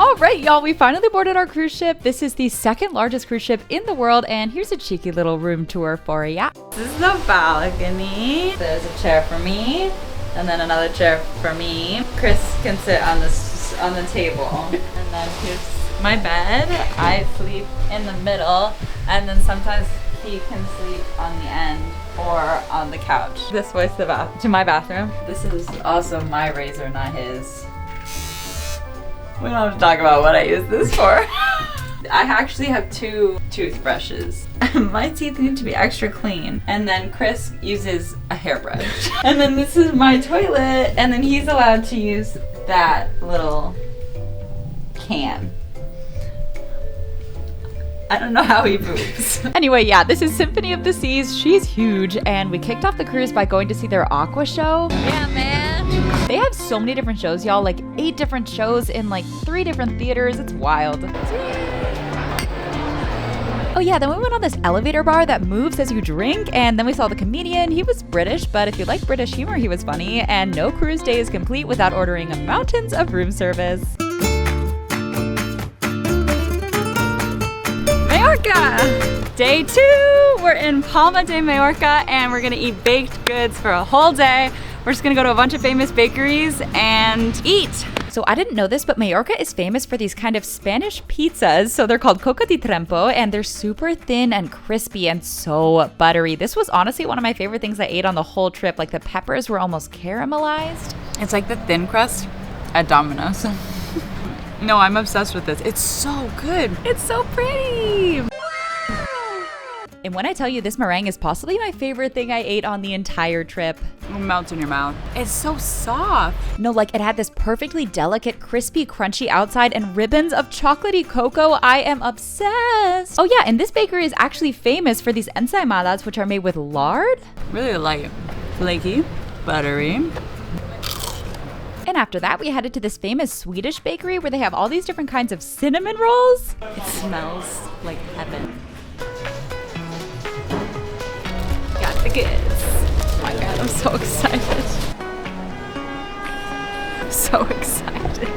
All right, y'all, we finally boarded our cruise ship. This is the second largest cruise ship in the world, and here's a cheeky little room tour for ya. This is the balcony. There's a chair for me, and then another chair for me. Chris can sit on the table. And then here's my bed. I sleep in the middle, and then sometimes he can sleep on the end or on the couch. This way's to my bathroom. This is also my razor, not his. We don't have to talk about what I use this for. I actually have 2 toothbrushes. My teeth need to be extra clean. And then Chris uses a hairbrush. And then this is my toilet. And then he's allowed to use that little can. I don't know how he poops. Anyway, yeah, this is Symphony of the Seas. She's huge. And we kicked off the cruise by going to see their aqua show. Yeah, man. They have so many different shows, y'all. Like 8 different shows in like 3 different theaters. It's wild. Oh yeah, then we went on this elevator bar that moves as you drink, and then we saw the comedian. He was British, but if you like British humor, he was funny. And no cruise day is complete without ordering mountains of room service. Mallorca! Day 2! We're in Palma de Mallorca, and we're gonna eat baked goods for a whole day. We're just gonna go to a bunch of famous bakeries and eat. So I didn't know this, but Mallorca is famous for these kind of Spanish pizzas. So they're called coca di trempo, and they're super thin and crispy and so buttery. This was honestly one of my favorite things I ate on the whole trip. Like the peppers were almost caramelized. It's like the thin crust at Domino's. No, I'm obsessed with this. It's so good. It's so pretty. And when I tell you this meringue is possibly my favorite thing I ate on the entire trip. It melts in your mouth. It's so soft. No, like it had this perfectly delicate, crispy, crunchy outside and ribbons of chocolatey cocoa. I am obsessed. Oh yeah, and this bakery is actually famous for these ensaimadas, which are made with lard. Really light, flaky, buttery. And after that, we headed to this famous Swedish bakery where they have all these different kinds of cinnamon rolls. It smells like heaven. The goods. Oh my god, I'm so excited. So excited.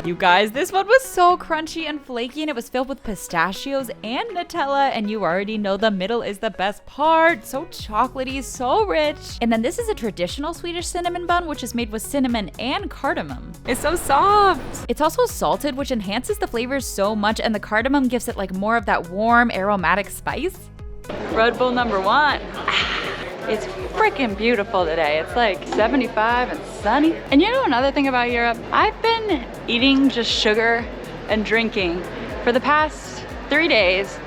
You guys, this one was so crunchy and flaky, and it was filled with pistachios and Nutella, and you already know the middle is the best part. So chocolatey, so rich. And then this is a traditional Swedish cinnamon bun, which is made with cinnamon and cardamom. It's so soft. It's also salted, which enhances the flavors so much, and the cardamom gives it like more of that warm aromatic spice. Red Bull number 1. It's freaking beautiful today. It's like 75 and sunny. And you know another thing about Europe? I've been eating just sugar and drinking for the past 3 days,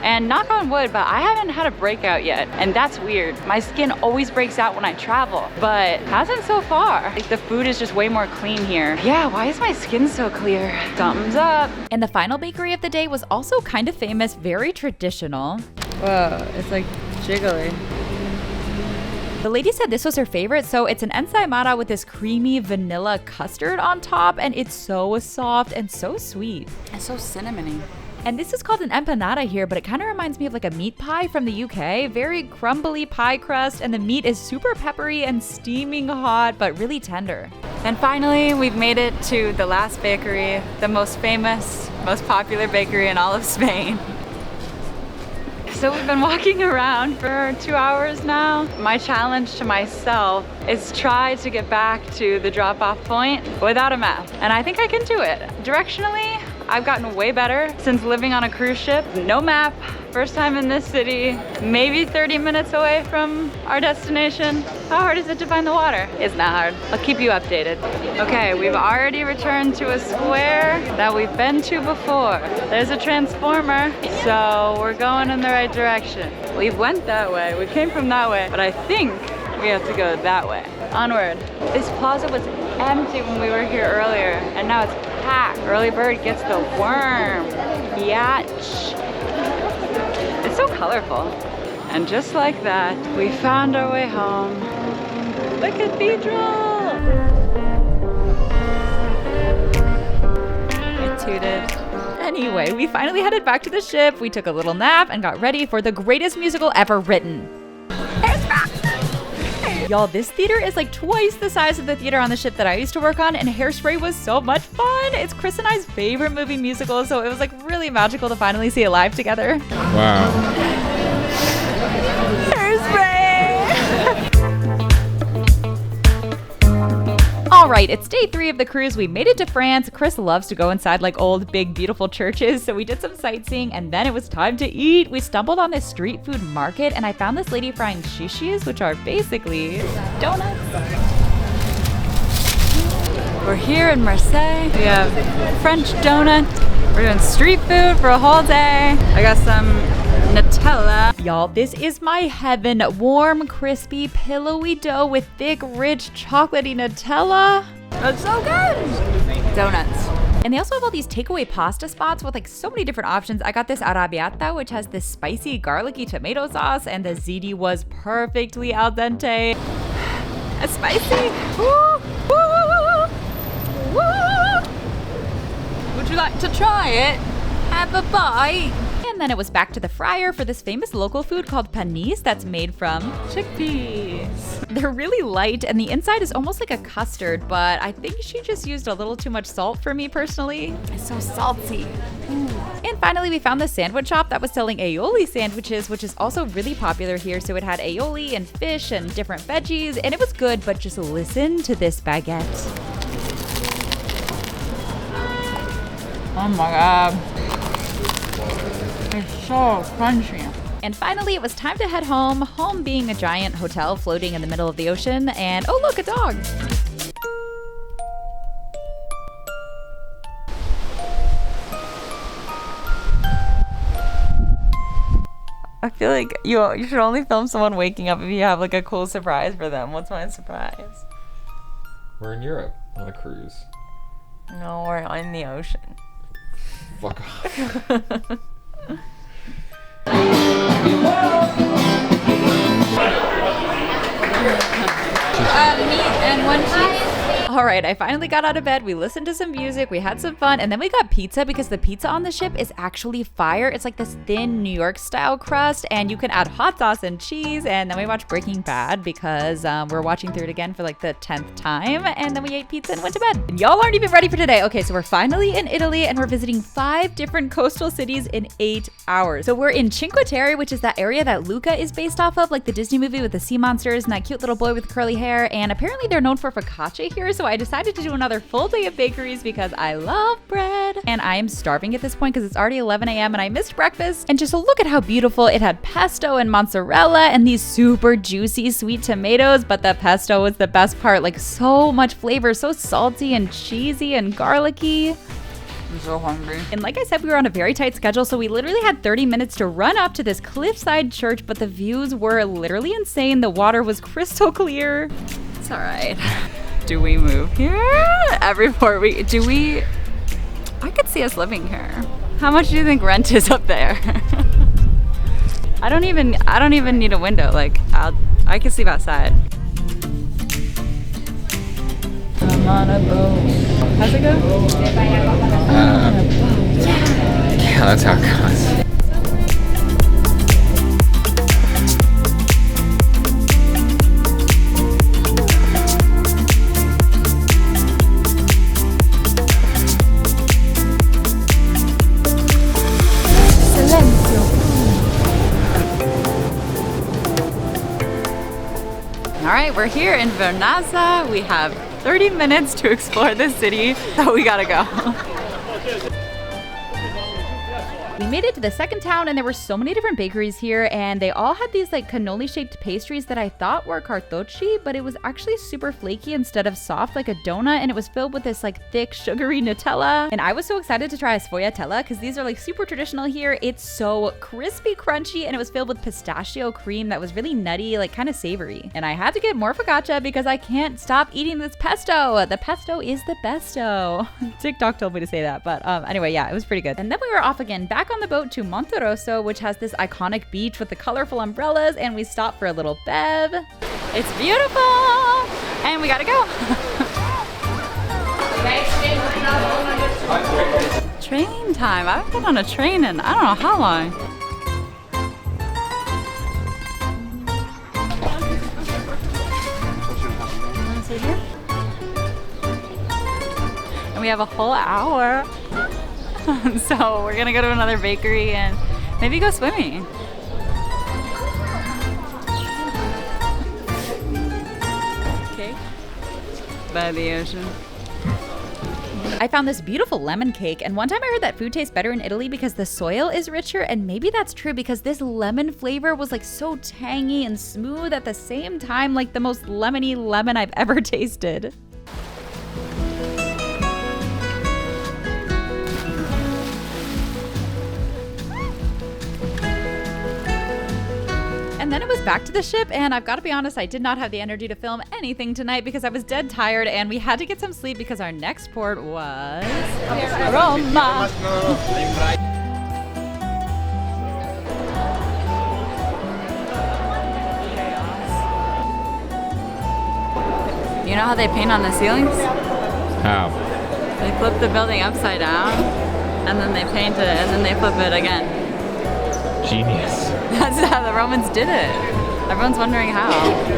and knock on wood, but I haven't had a breakout yet, and that's weird. My skin always breaks out when I travel, but hasn't so far. Like the food is just way more clean here. Yeah, why is my skin so clear? Thumbs up. And the final bakery of the day was also kind of famous, very traditional. Whoa, it's like jiggly. The lady said this was her favorite, so it's an ensaimada with this creamy vanilla custard on top, and it's so soft and so sweet. And so cinnamony. And this is called an empanada here, but it kind of reminds me of like a meat pie from the UK. Very crumbly pie crust, and the meat is super peppery and steaming hot, but really tender. And finally, we've made it to the last bakery, the most famous, most popular bakery in all of Spain. So we've been walking around for 2 hours now. My challenge to myself is try to get back to the drop-off point without a map. And I think I can do it. Directionally, I've gotten way better since living on a cruise ship. No map, first time in this city, maybe 30 minutes away from our destination. How hard is it to find the water? It's not hard. I'll keep you updated. Okay, we've already returned to a square that we've been to before. There's a transformer, so we're going in the right direction. We went that way, we came from that way, but I think we have to go that way. Onward. This plaza was empty when we were here earlier, and now it's packed. Early bird gets the worm. Yatch. It's so colorful. And just like that, we found our way home. The cathedral! It tooted. Anyway, we finally headed back to the ship. We took a little nap and got ready for the greatest musical ever written. Hey, Y'all, this theater is like twice the size of the theater on the ship that I used to work on, and Hairspray was so much fun. It's Chris and I's favorite movie musical, so it was like really magical to finally see it live together. Wow. Hairspray! All right, it's day 3 of the cruise. We made it to France. Chris loves to go inside like old, big, beautiful churches. So we did some sightseeing and then it was time to eat. We stumbled on this street food market and I found this lady frying shishis, which are basically donuts. We're here in Marseille. We have French donut. We're doing street food for a whole day. I got some Nutella. Y'all, this is my heaven. Warm, crispy, pillowy dough with thick, rich, chocolatey Nutella. That's so good. Donuts. And they also have all these takeaway pasta spots with like so many different options. I got this arrabbiata, which has this spicy, garlicky tomato sauce, and the ziti was perfectly al dente. It's spicy. Woo, woo, woo. Would you like to try it? Have a bite. And then it was back to the fryer for this famous local food called panis that's made from chickpeas. They're really light and the inside is almost like a custard, but I think she just used a little too much salt for me personally. It's so salty. Ooh. And finally we found this sandwich shop that was selling aioli sandwiches, which is also really popular here. So it had aioli and fish and different veggies and it was good, but just listen to this baguette. Oh my God. It's so crunchy. And finally, it was time to head home, home being a giant hotel floating in the middle of the ocean, and oh look, a dog. I feel like you should only film someone waking up if you have like a cool surprise for them. What's my surprise? We're in Europe on a cruise. No, we're in the ocean. Fuck off. Meat and 1 cheese. All right, I finally got out of bed. We listened to some music, we had some fun, and then we got pizza because the pizza on the ship is actually fire. It's like this thin New York style crust, and you can add hot sauce and cheese. And then we watched Breaking Bad because we're watching through it again for like the 10th time. And then we ate pizza and went to bed. And y'all aren't even ready for today. Okay, so we're finally in Italy and we're visiting 5 different coastal cities in 8 hours. So we're in Cinque Terre, which is that area that Luca is based off of, like the Disney movie with the sea monsters and that cute little boy with curly hair. And apparently they're known for focaccia here. So I decided to do another full day of bakeries because I love bread. And I am starving at this point because it's already 11 a.m. and I missed breakfast. And just look at how beautiful. It had pesto and mozzarella and these super juicy sweet tomatoes. But the pesto was the best part. Like so much flavor, so salty and cheesy and garlicky. I'm so hungry. And like I said, we were on a very tight schedule, so we literally had 30 minutes to run up to this cliffside church, but the views were literally insane. The water was crystal clear. It's all right. Do we move here? Everywhere we I could see us living here. How much do you think rent is up there? I don't even need a window. Like I can sleep outside. I'm on a boat. How's it go? Yeah, that's how it goes. All right, we're here in Vernazza. We have 30 minutes to explore this city, so we gotta go. We made it to the second town and there were so many different bakeries here and they all had these like cannoli shaped pastries that I thought were cartocci, but it was actually super flaky instead of soft like a donut, and it was filled with this like thick sugary Nutella. And I was so excited to try sfogliatella because these are like super traditional here. It's so crispy crunchy and it was filled with pistachio cream that was really nutty, like kind of savory. And I had to get more focaccia because I can't stop eating this pesto. The pesto is the besto. TikTok told me to say that, but anyway, yeah, it was pretty good. And then we were off again, back on the boat to Monterosso, which has this iconic beach with the colorful umbrellas, and we stopped for a little bev. It's beautiful, and we gotta go. Train time. I haven't been on a train in I don't know how long. And we have a whole hour. So we're gonna go to another bakery and maybe go swimming. Okay. By the ocean. I found this beautiful lemon cake, and one time I heard that food tastes better in Italy because the soil is richer, and maybe that's true because this lemon flavor was like so tangy and smooth at the same time, like the most lemony lemon I've ever tasted. And then it was back to the ship, and I've got to be honest, I did not have the energy to film anything tonight because I was dead tired, and we had to get some sleep because our next port was Roma. You know how they paint on the ceilings? How? They flip the building upside down, and then they paint it, and then they flip it again. Genius. That's how the Romans did it. Everyone's wondering how.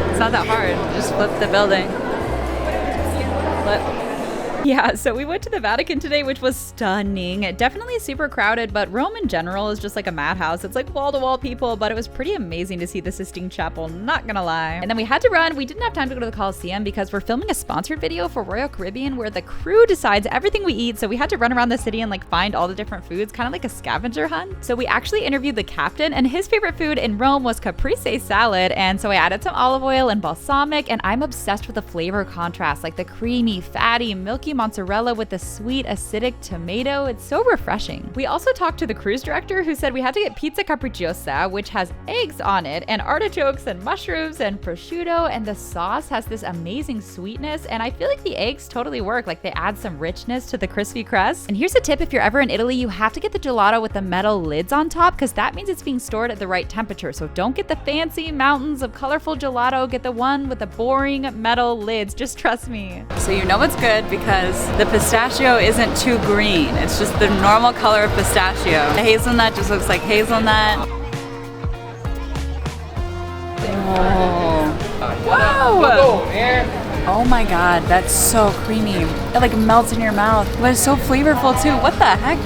It's not that hard. Just flip the building. Flip. Yeah, so we went to the Vatican today, which was stunning. Definitely super crowded, but Rome in general is just like a madhouse. It's like wall-to-wall people, but it was pretty amazing to see the Sistine Chapel, not gonna lie. And then we had to run. We didn't have time to go to the Coliseum because we're filming a sponsored video for Royal Caribbean where the crew decides everything we eat, so we had to run around the city and like find all the different foods, kind of like a scavenger hunt. So we actually interviewed the captain, and his favorite food in Rome was caprese salad, and so I added some olive oil and balsamic, and I'm obsessed with the flavor contrast, like the creamy, fatty, milky mozzarella with the sweet acidic tomato. It's so refreshing. We also talked to the cruise director who said we had to get pizza capricciosa, which has eggs on it and artichokes and mushrooms and prosciutto, and the sauce has this amazing sweetness, and I feel like the eggs totally work, like they add some richness to the crispy crust. And here's a tip: if you're ever in Italy, you have to get the gelato with the metal lids on top because that means it's being stored at the right temperature. So don't get the fancy mountains of colorful gelato, get the one with the boring metal lids, just trust me. So you know it's good because the pistachio isn't too green. It's just the normal color of pistachio. The hazelnut just looks like hazelnut. Oh. Whoa! Oh my god, that's so creamy. It like melts in your mouth. But it's so flavorful too. What the heck?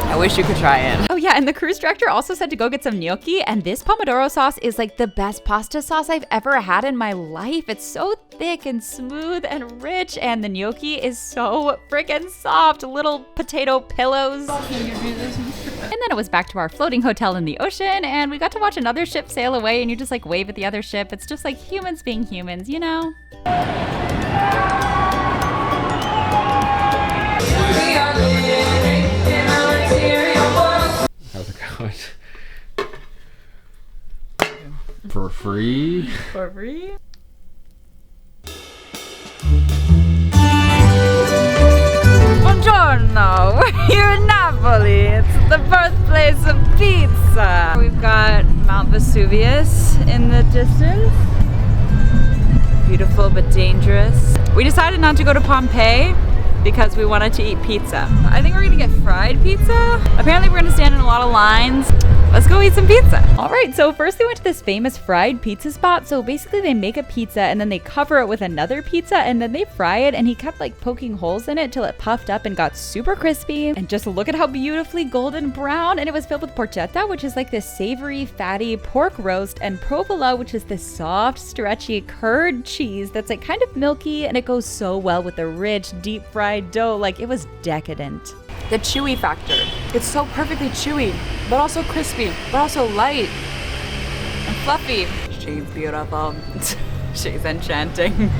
I wish you could try it. Oh yeah, and the cruise director also said to go get some gnocchi, and this pomodoro sauce is like the best pasta sauce I've ever had in my life. It's so thick and smooth and rich, and the gnocchi is so freaking soft, little potato pillows. Can you do this? And then it was back to our floating hotel in the ocean, and we got to watch another ship sail away, and you just like wave at the other ship. It's just like humans being humans, you know? How's it going? For free? For free? Buongiorno! We're here in Napoli. It's the birthplace of pizza. We've got Mount Vesuvius in the distance. Beautiful but dangerous. We decided not to go to Pompeii because we wanted to eat pizza. I think we're gonna get fried pizza. Apparently we're gonna stand in a lot of lines. Let's go eat some pizza. All right, so first we went to this famous fried pizza spot. So basically they make a pizza and then they cover it with another pizza and then they fry it, and he kept like poking holes in it till it puffed up and got super crispy. And just look at how beautifully golden brown. And it was filled with porchetta, which is like this savory, fatty pork roast, and provola, which is this soft, stretchy curd cheese that's like kind of milky, and it goes so well with the rich, deep fried dough. Like it was decadent. The chewy factor. It's so perfectly chewy, but also crispy, but also light and fluffy. She's beautiful. She's enchanting.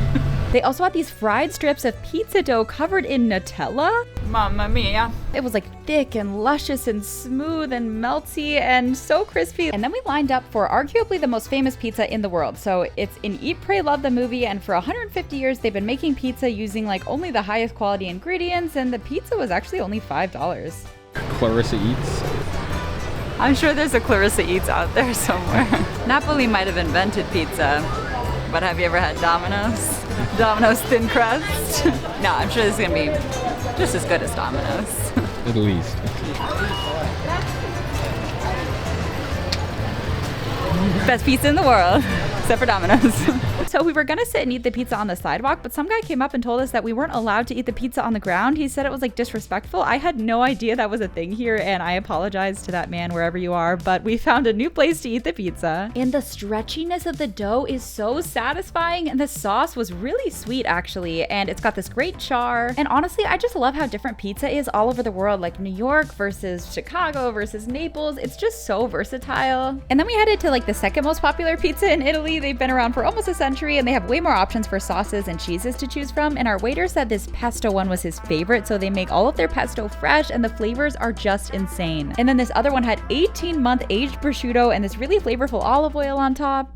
They also had these fried strips of pizza dough covered in Nutella. Mamma mia. It was like thick and luscious and smooth and melty and so crispy. And then we lined up for arguably the most famous pizza in the world. So it's in Eat, Pray, Love the movie, and for 150 years they've been making pizza using like only the highest quality ingredients, and the pizza was actually only $5. Clarissa Eats. I'm sure there's a Clarissa Eats out there somewhere. Napoli might have invented pizza, but have you ever had Domino's? Domino's thin crust? No, I'm sure this is gonna be just as good as Domino's. At least. Best pizza in the world. Except for Domino's. So we were gonna sit and eat the pizza on the sidewalk, but some guy came up and told us that we weren't allowed to eat the pizza on the ground. He said it was like disrespectful. I had no idea that was a thing here, and I apologize to that man wherever you are, but we found a new place to eat the pizza. And the stretchiness of the dough is so satisfying, and the sauce was really sweet actually, and it's got this great char. And honestly, I just love how different pizza is all over the world, like New York versus Chicago versus Naples. It's just so versatile. And then we headed to like the second most popular pizza in Italy. They've been around for almost a century, and they have way more options for sauces and cheeses to choose from. And our waiter said this pesto one was his favorite, so they make all of their pesto fresh, and the flavors are just insane. And then this other one had 18-month aged prosciutto and this really flavorful olive oil on top.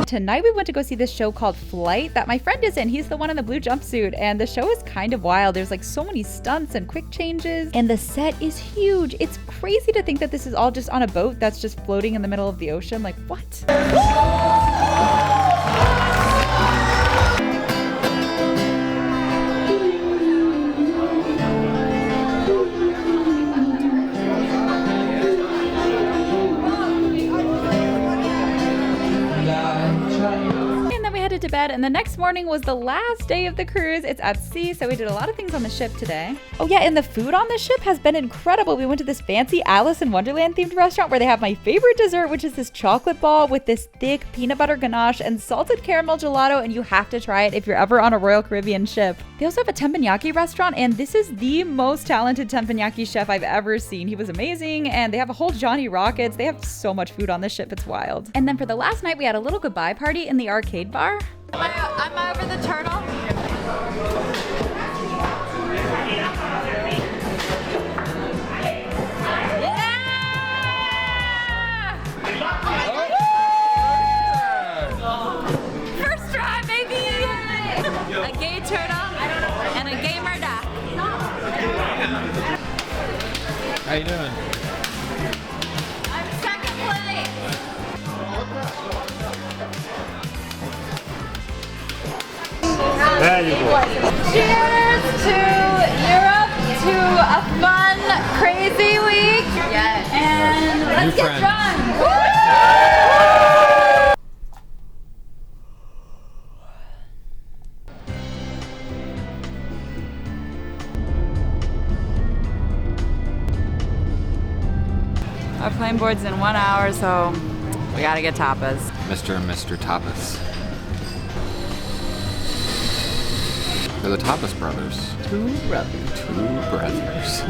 Tonight we went to go see this show called Flight that my friend is in. He's the one in the blue jumpsuit, and the show is kind of wild. There's like so many stunts and quick changes, and the set is huge. It's crazy to think that this is all just on a boat that's just floating in the middle of the ocean. Like, what? To bed, and the next morning was the last day of the cruise. It's at sea, so we did a lot of things on the ship today. Oh yeah, and the food on the ship has been incredible. We went to this fancy Alice in Wonderland themed restaurant where they have my favorite dessert, which is this chocolate ball with this thick peanut butter ganache and salted caramel gelato, and you have to try it if you're ever on a Royal Caribbean ship. They also have a teppanyaki restaurant, and this is the most talented teppanyaki chef I've ever seen. He was amazing, and they have a whole Johnny Rockets. They have so much food on the ship, it's wild. And then for the last night, we had a little goodbye party in the arcade bar. I'm over the turtle. First try, baby! A gay turtle and a gamer duck. How you doing? I'm second place. There you go. Cheers to Europe, to a fun, crazy week. Yes. And let's New get friends. drunk. Our plane board's in 1 hour, so we gotta get tapas. Mr. and Mr. Tapas. They're the Tapas brothers. Two brothers. Two brothers.